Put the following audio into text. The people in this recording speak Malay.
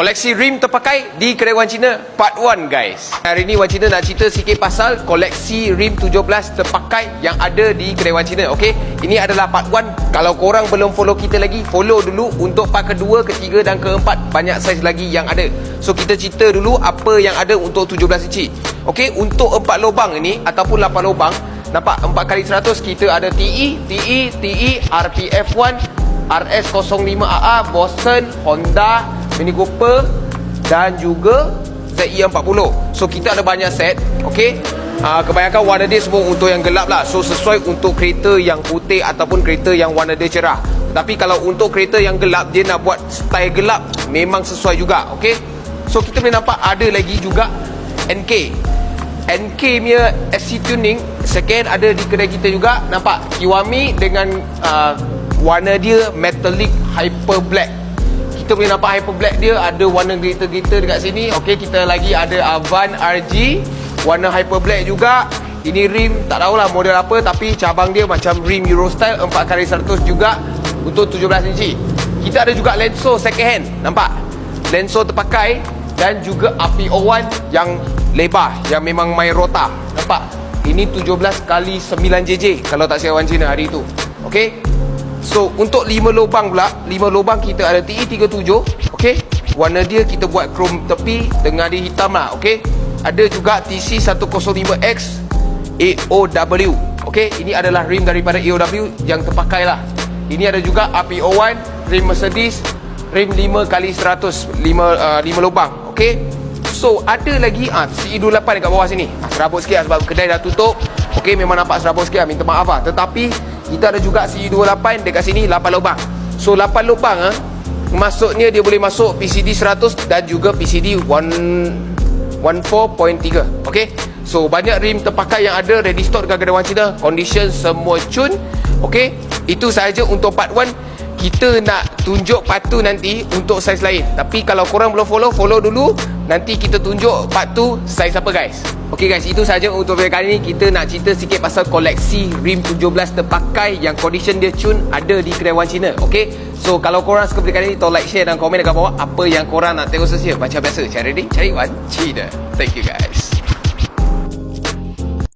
Koleksi rim terpakai di kedai Wan Cina Part 1 guys. Hari ni Wan Cina nak cerita sikit pasal koleksi rim 17 terpakai yang ada di kedai Wan Cina. Okey, ini adalah Part 1. Kalau korang belum follow kita lagi, follow dulu untuk part kedua, ketiga dan keempat. Banyak saiz lagi yang ada. So kita cerita dulu apa yang ada untuk 17 inci. Okey, untuk 4 lubang ini ataupun 8 lubang, nampak 4x100 kita ada TE, RPF1, RS05AA, Boston, Honda, Mini Cooper dan juga ZE40. So kita ada banyak set. Okey, kebanyakan warna dia semua untuk yang gelap lah. So sesuai untuk kereta yang putih ataupun kereta yang warna dia cerah. Tapi kalau untuk kereta yang gelap, dia nak buat style gelap, memang sesuai juga. Okey, so kita boleh nampak ada lagi juga NK punya SC tuning second ada di kedai kita juga. Nampak Kiwami dengan warna dia metallic hyper black. Kita boleh nampak hyper black dia ada warna glitter-glitter dekat sini. Okey, kita lagi ada Avant RG warna hyper black juga. Ini rim tak tahulah model apa, tapi cabang dia macam rim Euro style 4x100 juga untuk 17 inci. Kita ada juga Lenso second hand. Nampak Lenso terpakai dan juga RPO1 yang lebar, yang memang main rota. Nampak ini 17x9JJ kalau tak silap Wan Cina hari tu. Okey, so untuk 5 lubang pula, 5 lubang kita ada TE37. Okey, warna dia kita buat chrome tepi, tengah dia hitam lah. Okey, ada juga TC105X AOW. Okey, ini adalah rim daripada AOW yang terpakai lah. Ini ada juga RPO1, rim Mercedes, rim 5x100, 5 lubang. Okey, so ada lagi CE28 dekat bawah sini. Serabut sikit lah sebab kedai dah tutup. Okey, memang nampak serabut sikit lah, minta maaf lah. Tetapi kita ada juga CE28 dekat sini 8 lubang. So 8 lubang maksudnya dia boleh masuk PCD 100 dan juga PCD 14.3. Okey, so banyak rim terpakai yang ada ready stock dekat kedai Wan Cina. Condition semua cun. Okey, itu sahaja untuk part 1. Kita nak tunjuk part 2 nanti untuk saiz lain. Tapi kalau korang belum follow dulu. Nanti kita tunjuk part 2 saiz apa guys. Okey guys, itu sahaja untuk video kali ni. Kita nak cerita sikit pasal koleksi rim 17 terpakai yang condition dia cun ada di kedai Wan Cina. Okey, so kalau korang suka video kali ni, tolong like, share dan komen dekat bawah apa yang korang nak tengok seterusnya. Macam biasa, cari Wan Cina. Thank you guys.